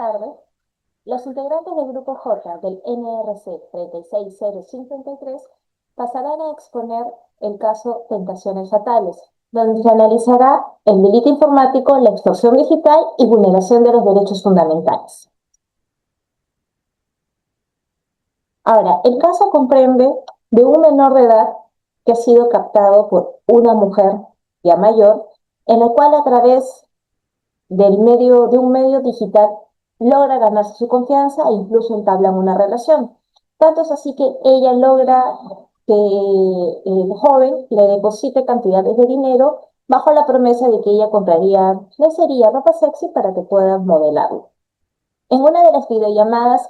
tarde, los integrantes del grupo J del NRC 36053 pasarán a exponer el caso Tentaciones Fatales, donde se analizará el delito informático, la extorsión digital y vulneración de los derechos fundamentales. Ahora, el caso comprende de un menor de edad que ha sido captado por una mujer ya mayor, en la cual a través de un medio digital logra ganarse su confianza e incluso entablan una relación. Tanto es así que ella logra que el joven le deposite cantidades de dinero bajo la promesa de que ella compraría lencería, ropa sexy para que pueda modelarlo. En una de las videollamadas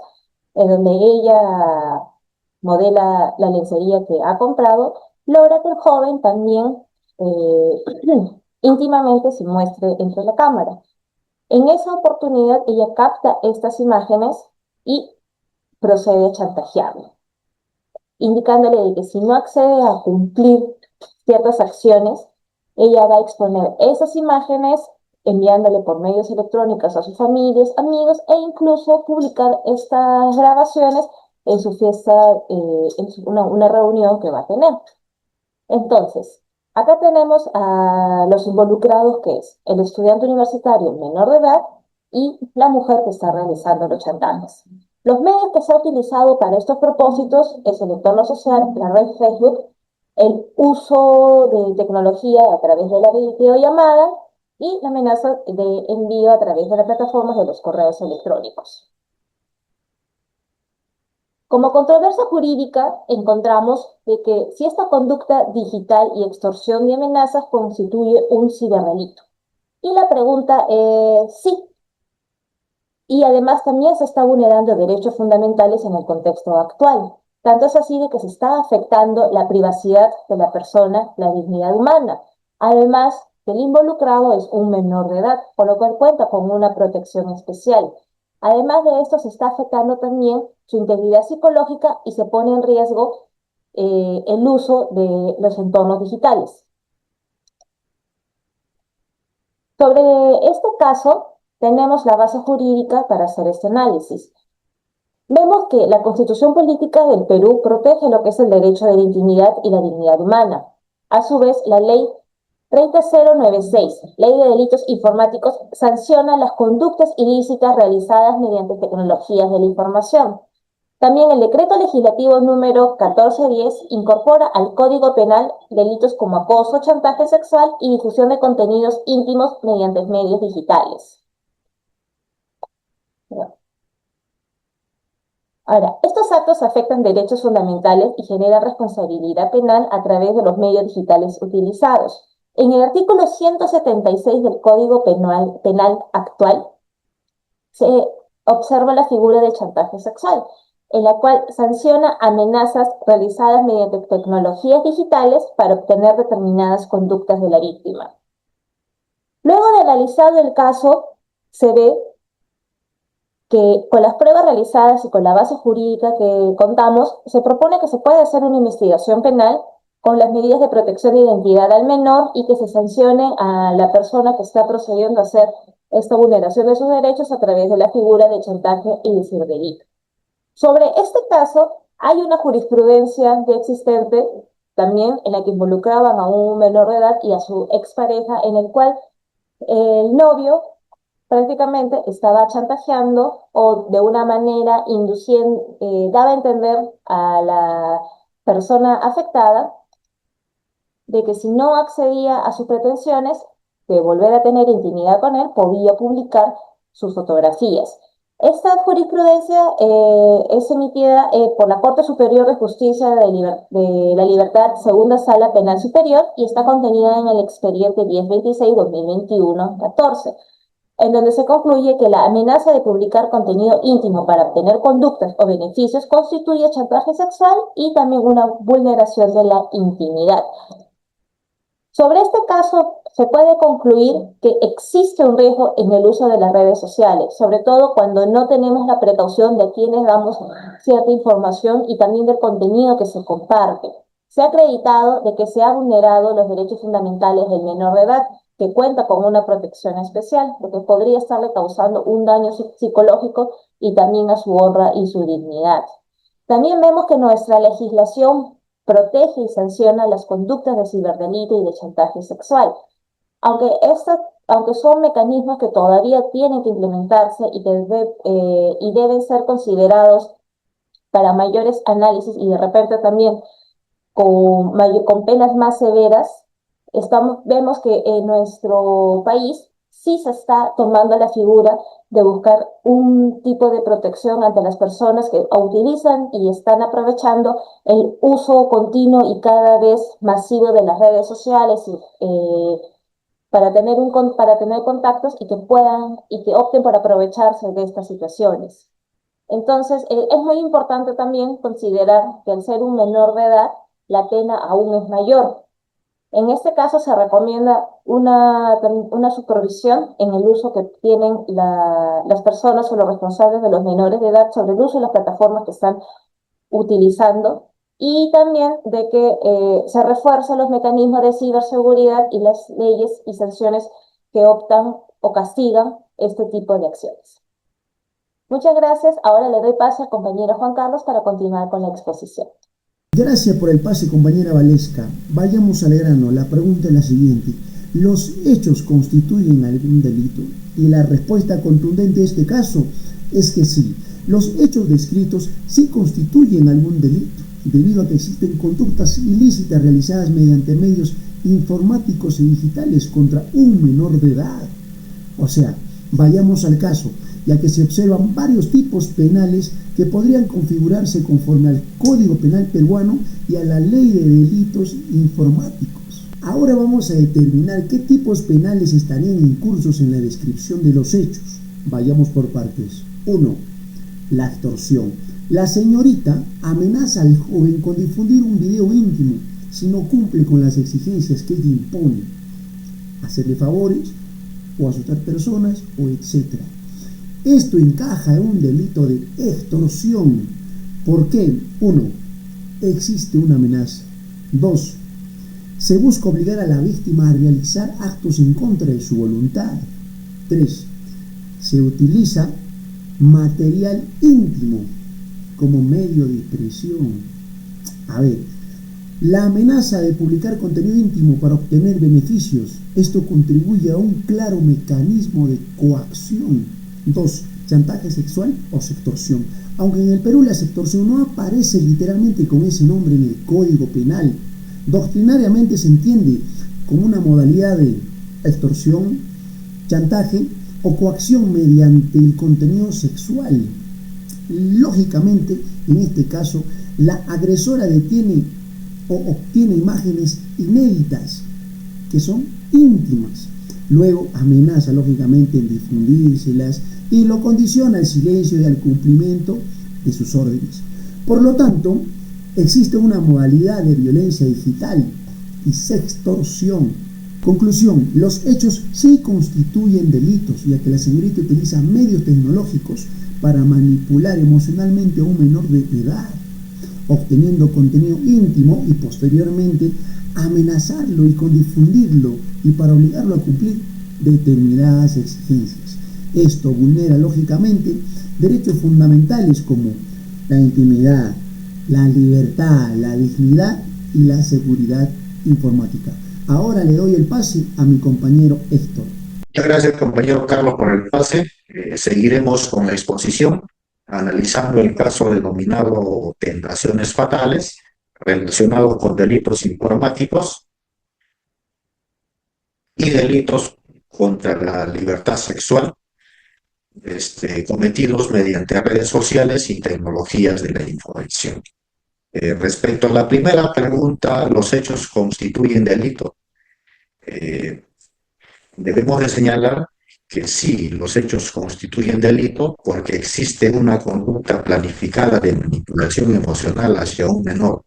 en donde ella modela la lencería que ha comprado, logra que el joven también eh, íntimamente se muestre entre la cámara. En esa oportunidad, ella capta estas imágenes y procede a chantajearlo, indicándole de que si no accede a cumplir ciertas acciones, ella va a exponer esas imágenes, enviándole por medios electrónicos a sus familias, amigos, e incluso publicar estas grabaciones en su fiesta, una reunión que va a tener. Entonces, acá tenemos a los involucrados, que es el estudiante universitario menor de edad y la mujer que está realizando los chantajes. Los medios que se han utilizado para estos propósitos es el entorno social, la red Facebook, el uso de tecnología a través de la videollamada y la amenaza de envío a través de las plataformas de los correos electrónicos. Como controversia jurídica, encontramos de que si esta conducta digital y extorsión y amenazas constituye un ciberdelito. Y la pregunta es sí. Y además también se está vulnerando derechos fundamentales en el contexto actual. Tanto es así de que se está afectando la privacidad de la persona, la dignidad humana. Además, el involucrado es un menor de edad, por lo cual cuenta con una protección especial. Además de esto, se está afectando también su integridad psicológica y se pone en riesgo el uso de los entornos digitales. Sobre este caso, tenemos la base jurídica para hacer este análisis. Vemos que la Constitución Política del Perú protege lo que es el derecho de la intimidad y la dignidad humana. A su vez, la Ley 30096, Ley de Delitos Informáticos, sanciona las conductas ilícitas realizadas mediante tecnologías de la información. También el decreto legislativo número 1410 incorpora al Código Penal delitos como acoso, chantaje sexual y difusión de contenidos íntimos mediante medios digitales. Ahora, estos actos afectan derechos fundamentales y generan responsabilidad penal a través de los medios digitales utilizados. En el artículo 176 del Código Penal actual se observa la figura del chantaje sexual, en la cual sanciona amenazas realizadas mediante tecnologías digitales para obtener determinadas conductas de la víctima. Luego de analizado el caso, se ve que con las pruebas realizadas y con la base jurídica que contamos, se propone que se pueda hacer una investigación penal con las medidas de protección de identidad al menor y que se sancione a la persona que está procediendo a hacer esta vulneración de sus derechos a través de la figura de chantaje y de ciberdelito. Sobre este caso, hay una jurisprudencia ya existente también en la que involucraban a un menor de edad y a su expareja, en el cual el novio prácticamente estaba chantajeando o de una manera induciendo, daba a entender a la persona afectada de que si no accedía a sus pretensiones de volver a tener intimidad con él, podía publicar sus fotografías. Esta jurisprudencia es emitida por la Corte Superior de Justicia de la Libertad, Segunda Sala Penal Superior, y está contenida en el expediente 1026-2021-14, en donde se concluye que la amenaza de publicar contenido íntimo para obtener conductas o beneficios constituye chantaje sexual y también una vulneración de la intimidad. Sobre este caso, se puede concluir que existe un riesgo en el uso de las redes sociales, sobre todo cuando no tenemos la precaución de a quienes damos cierta información y también del contenido que se comparte. Se ha acreditado de que se han vulnerado los derechos fundamentales del menor de edad, que cuenta con una protección especial, porque podría estarle causando un daño psicológico y también a su honra y su dignidad. También vemos que nuestra legislación protege y sanciona las conductas de ciberdelito y de chantaje sexual, aunque, aunque son mecanismos que todavía tienen que implementarse y deben ser considerados para mayores análisis y de repente también con penas más severas, vemos que en nuestro país sí se está tomando la figura de buscar un tipo de protección ante las personas que utilizan y están aprovechando el uso continuo y cada vez masivo de las redes sociales para tener contactos y que puedan y que opten por aprovecharse de estas situaciones. Entonces, es muy importante también considerar que al ser un menor de edad, la pena aún es mayor. En este caso se recomienda una supervisión en el uso que tienen las personas o los responsables de los menores de edad sobre el uso de las plataformas que están utilizando y también de que se refuercen los mecanismos de ciberseguridad y las leyes y sanciones que optan o castigan este tipo de acciones. Muchas gracias. Ahora le doy paso al compañero Juan Carlos para continuar con la exposición. Gracias por el pase, compañera Valesca. Vayamos al grano. La pregunta es la siguiente. ¿Los hechos constituyen algún delito? Y la respuesta contundente a este caso es que sí. Los hechos descritos sí constituyen algún delito, debido a que existen conductas ilícitas realizadas mediante medios informáticos y digitales contra un menor de edad. O sea, vayamos al caso, ya que se observan varios tipos penales que podrían configurarse conforme al Código Penal peruano y a la Ley de Delitos Informáticos. Ahora vamos a determinar qué tipos penales estarían incursos en la descripción de los hechos. Vayamos por partes. 1. La extorsión. La señorita amenaza al joven con difundir un video íntimo si no cumple con las exigencias que ella impone. Hacerle favores o asustar personas o etcétera. Esto encaja en un delito de extorsión. ¿Por qué? 1. Existe una amenaza. 2. Se busca obligar a la víctima a realizar actos en contra de su voluntad. 3. Se utiliza material íntimo como medio de expresión. A ver, la amenaza de publicar contenido íntimo para obtener beneficios. Esto contribuye a un claro mecanismo de coacción. 2. Chantaje sexual o sextorsión. Aunque en el Perú la sextorsión no aparece literalmente con ese nombre en el Código Penal, doctrinariamente se entiende como una modalidad de extorsión, chantaje o coacción mediante el contenido sexual. Lógicamente, en este caso, la agresora detiene o obtiene imágenes inéditas que son íntimas. Luego amenaza lógicamente en difundírselas y lo condiciona al silencio y al cumplimiento de sus órdenes. Por lo tanto, existe una modalidad de violencia digital y sextorsión. Conclusión, los hechos sí constituyen delitos, ya que la señorita utiliza medios tecnológicos para manipular emocionalmente a un menor de edad, obteniendo contenido íntimo y posteriormente amenazarlo y con difundirlo y para obligarlo a cumplir determinadas exigencias. Esto vulnera lógicamente derechos fundamentales como la intimidad, la libertad, la dignidad y la seguridad informática. Ahora le doy el pase a mi compañero Héctor. Muchas gracias, compañero Carlos, por el pase. Seguiremos con la exposición, analizando el caso denominado tentaciones fatales, relacionado con delitos informáticos y delitos contra la libertad sexual, cometidos mediante redes sociales y tecnologías de la información. Respecto a la primera pregunta, ¿los hechos constituyen delito? Debemos de señalar que sí, los hechos constituyen delito porque existe una conducta planificada de manipulación emocional hacia un menor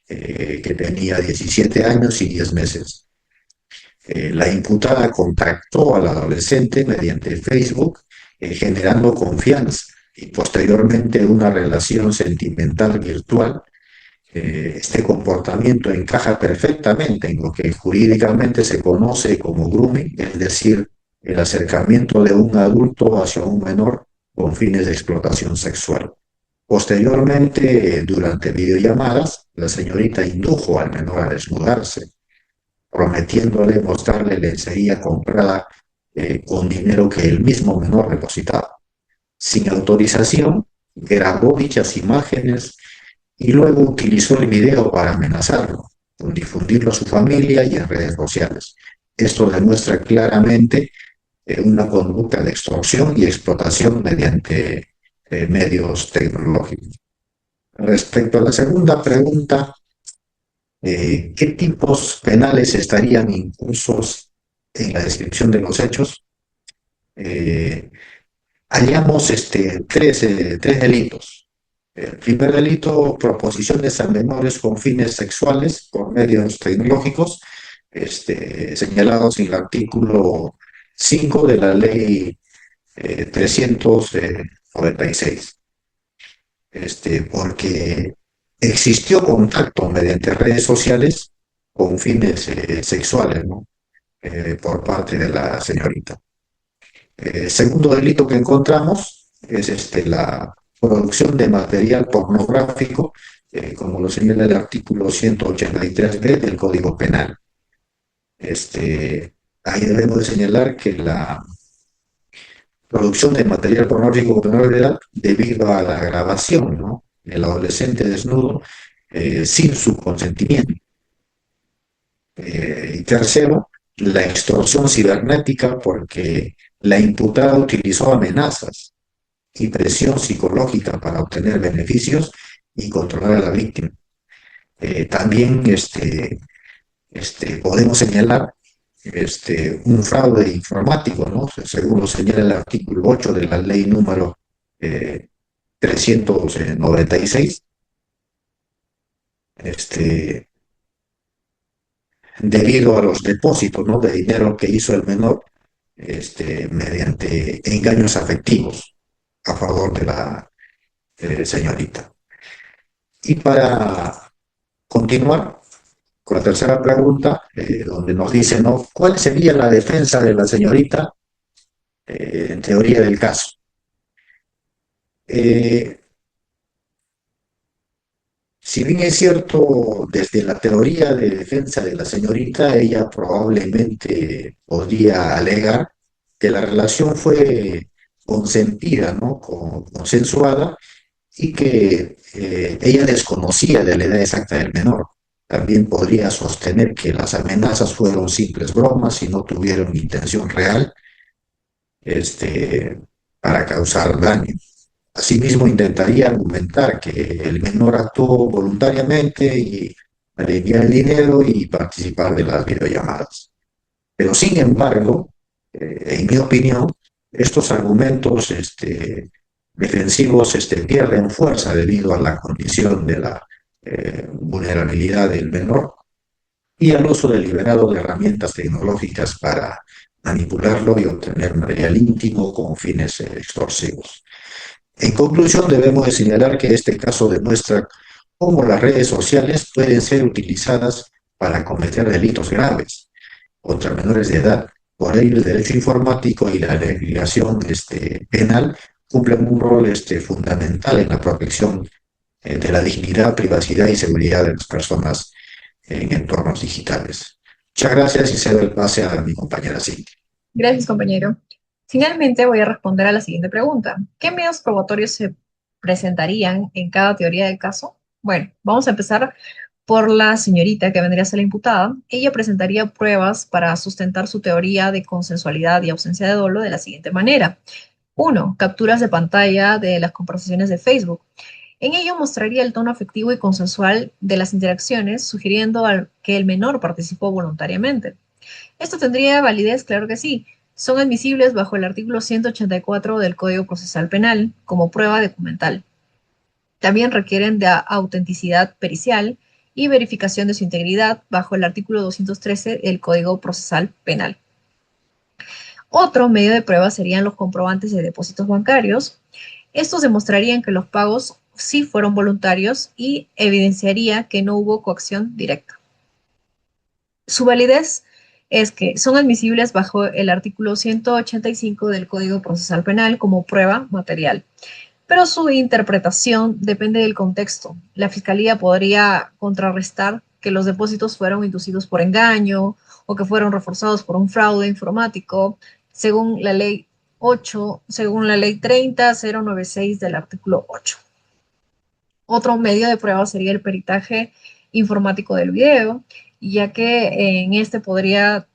que tenía 17 años y 10 meses. La imputada contactó al adolescente mediante Facebook, generando confianza y posteriormente una relación sentimental virtual este comportamiento encaja perfectamente en lo que jurídicamente se conoce como grooming, es decir, el acercamiento de un adulto hacia un menor con fines de explotación sexual. Posteriormente, durante videollamadas, la señorita indujo al menor a desnudarse, prometiéndole mostrarle lencería comprada con dinero que el mismo menor depositaba. Sin autorización, grabó dichas imágenes y luego utilizó el video para amenazarlo, con difundirlo a su familia y en redes sociales. Esto demuestra claramente una conducta de extorsión y explotación mediante medios tecnológicos. Respecto a la segunda pregunta, ¿qué tipos penales estarían inclusos en la descripción de los hechos? Eh, Hallamos tres delitos. El primer delito, proposiciones a menores con fines sexuales por medios tecnológicos, señalados en el artículo 5 de la ley 396, porque existió contacto mediante redes sociales con fines sexuales, ¿no? Por parte de la señorita. Segundo delito que encontramos es la producción de material pornográfico, como lo señala el artículo 183b del Código Penal. Ahí debemos de señalar que la producción de material pornográfico con menor de edad, debido a la grabación, ¿no?, del adolescente desnudo sin su consentimiento. Y tercero, la extorsión cibernética, porque la imputada utilizó amenazas y presión psicológica para obtener beneficios y controlar a la víctima. También podemos señalar un fraude informático, ¿no? Según lo señala el artículo 8 de la ley número 396, debido a los depósitos, ¿no?, de dinero que hizo el menor mediante engaños afectivos a favor de la señorita. Y para continuar con la tercera pregunta, donde nos dice, ¿no?, ¿cuál sería la defensa de la señorita en teoría del caso? Eh, si bien es cierto, desde la teoría de defensa de la señorita, ella probablemente podría alegar que la relación fue consentida, ¿no?, consensuada, y que ella desconocía de la edad exacta del menor. También podría sostener que las amenazas fueron simples bromas y no tuvieron intención real este, para causar daño. Asimismo, intentaría argumentar que el menor actuó voluntariamente y al enviar el dinero y participar de las videollamadas. Pero sin embargo, en mi opinión, estos argumentos defensivos pierden fuerza debido a la condición de la vulnerabilidad del menor y al uso deliberado de herramientas tecnológicas para manipularlo y obtener material íntimo con fines extorsivos. En conclusión, debemos de señalar que este caso demuestra cómo las redes sociales pueden ser utilizadas para cometer delitos graves contra menores de edad. Por ello, el derecho informático y la legislación penal cumplen un rol fundamental en la protección de la dignidad, privacidad y seguridad de las personas en entornos digitales. Muchas gracias y cedo el pase a mi compañera Cintia. Gracias, compañero. Finalmente, voy a responder a la siguiente pregunta. ¿Qué medios probatorios se presentarían en cada teoría del caso? Bueno, vamos a empezar por la señorita que vendría a ser la imputada. Ella presentaría pruebas para sustentar su teoría de consensualidad y ausencia de dolo de la siguiente manera. 1. Capturas de pantalla de las conversaciones de Facebook. En ello mostraría el tono afectivo y consensual de las interacciones, sugiriendo que el menor participó voluntariamente. ¿Esto tendría validez? Claro que sí. Son admisibles bajo el artículo 184 del Código Procesal Penal como prueba documental. También requieren de autenticidad pericial y verificación de su integridad bajo el artículo 213 del Código Procesal Penal. Otro medio de prueba serían los comprobantes de depósitos bancarios. Estos demostrarían que los pagos sí fueron voluntarios y evidenciaría que no hubo coacción directa. Su validez es que son admisibles bajo el artículo 185 del Código Procesal Penal como prueba material, pero su interpretación depende del contexto. La Fiscalía podría contrarrestar que los depósitos fueron inducidos por engaño o que fueron reforzados por un fraude informático, según la ley 8, según la ley 30096 del artículo 8. Otro medio de prueba sería el peritaje informático del video, ya que en este podría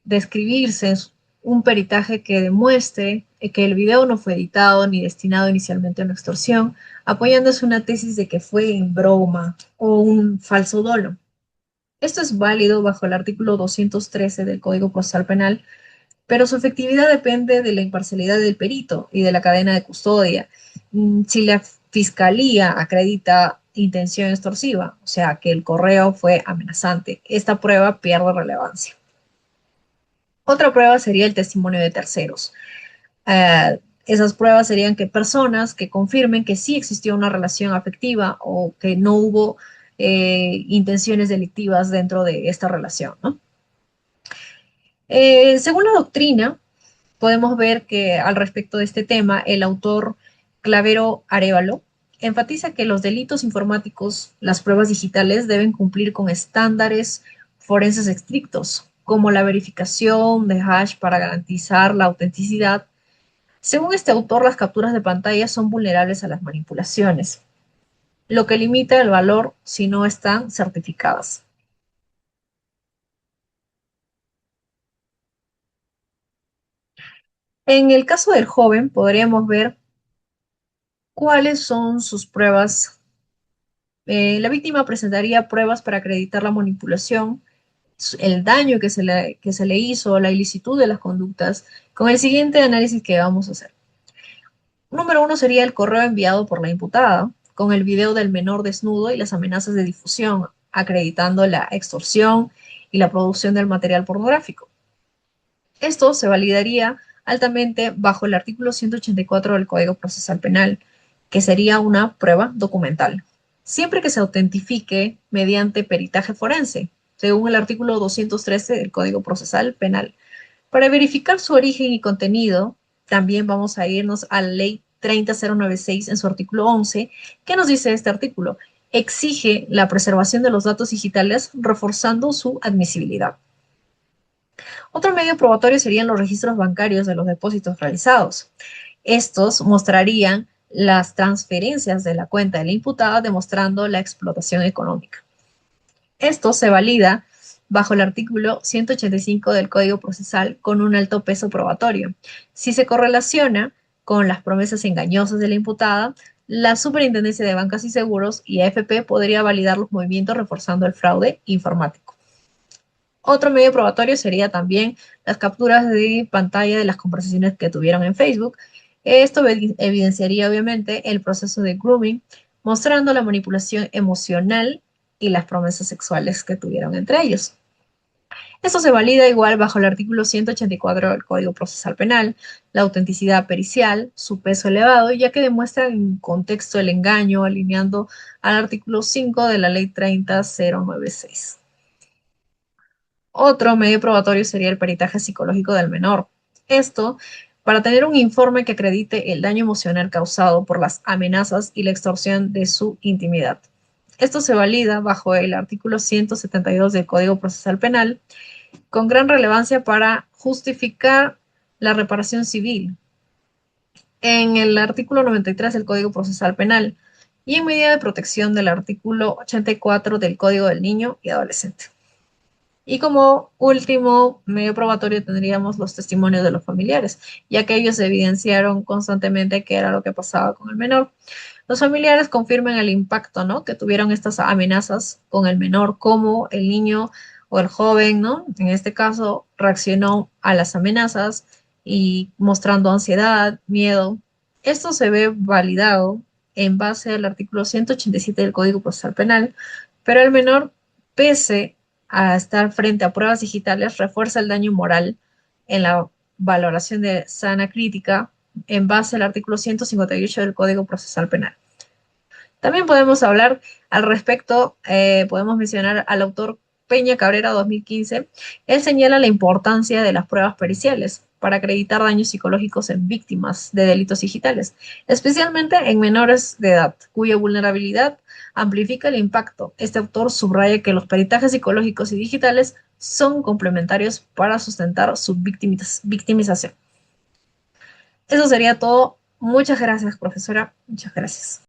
describirse un peritaje que demuestre que el video no fue editado ni destinado inicialmente a una extorsión, apoyándose una tesis de que fue en broma o un falso dolo. Esto es válido bajo el artículo 213 del Código Procesal Penal, pero su efectividad depende de la imparcialidad del perito y de la cadena de custodia. Si la fiscalía acredita intención extorsiva, o sea, que el correo fue amenazante, esta prueba pierde relevancia. Otra prueba sería el testimonio de terceros. Esas pruebas serían que personas que confirmen que sí existió una relación afectiva o que no hubo intenciones delictivas dentro de esta relación, ¿no? Según la doctrina, podemos ver que al respecto de este tema, el autor Clavero Arévalo enfatiza que los delitos informáticos, las pruebas digitales, deben cumplir con estándares forenses estrictos, como la verificación de hash para garantizar la autenticidad. Según este autor, las capturas de pantalla son vulnerables a las manipulaciones, lo que limita el valor si no están certificadas. En el caso del joven, podríamos ver cuáles son sus pruebas. La víctima presentaría pruebas para acreditar la manipulación, el daño que se le hizo, la ilicitud de las conductas, con el siguiente análisis que vamos a hacer. Número uno sería el correo enviado por la imputada, con el video del menor desnudo y las amenazas de difusión, acreditando la extorsión y la producción del material pornográfico. Esto se validaría altamente bajo el artículo 184 del Código Procesal Penal, que sería una prueba documental, siempre que se autentifique mediante peritaje forense, según el artículo 213 del Código Procesal Penal. Para verificar su origen y contenido, también vamos a irnos a la ley 30096 en su artículo 11. ¿Qué nos dice este artículo? Exige la preservación de los datos digitales, reforzando su admisibilidad. Otro medio probatorio serían los registros bancarios de los depósitos realizados. Estos mostrarían las transferencias de la cuenta de la imputada, demostrando la explotación económica. Esto se valida bajo el artículo 185 del Código Procesal con un alto peso probatorio. Si se correlaciona con las promesas engañosas de la imputada, la Superintendencia de Bancas y Seguros y AFP podría validar los movimientos reforzando el fraude informático. Otro medio probatorio sería también las capturas de pantalla de las conversaciones que tuvieron en Facebook. Esto evidenciaría obviamente el proceso de grooming, mostrando la manipulación emocional y las promesas sexuales que tuvieron entre ellos. Esto se valida igual bajo el artículo 184 del Código Procesal Penal, la autenticidad pericial, su peso elevado, ya que demuestra en contexto el engaño, alineando al artículo 5 de la Ley 30096. Otro medio probatorio sería el peritaje psicológico del menor. Esto para tener un informe que acredite el daño emocional causado por las amenazas y la extorsión de su intimidad. Esto se valida bajo el artículo 172 del Código Procesal Penal, con gran relevancia para justificar la reparación civil en el artículo 93 del Código Procesal Penal y en medida de protección del artículo 84 del Código del Niño y Adolescente. Y como último medio probatorio tendríamos los testimonios de los familiares, ya que ellos evidenciaron constantemente qué era lo que pasaba con el menor. Los familiares confirman el impacto, ¿no?, que tuvieron estas amenazas con el menor, cómo el niño o el joven, ¿no?, en este caso, reaccionó a las amenazas y mostrando ansiedad, miedo. Esto se ve validado en base al artículo 187 del Código Procesal Penal, pero el menor, pese a estar frente a pruebas digitales, refuerza el daño moral en la valoración de sana crítica en base al artículo 158 del Código Procesal Penal. También podemos hablar al respecto, podemos mencionar al autor Peña Cabrera 2015. Él señala la importancia de las pruebas periciales para acreditar daños psicológicos en víctimas de delitos digitales, especialmente en menores de edad, cuya vulnerabilidad amplifica el impacto. Este autor subraya que los peritajes psicológicos y digitales son complementarios para sustentar su victimización. Eso sería todo. Muchas gracias, profesora. Muchas gracias.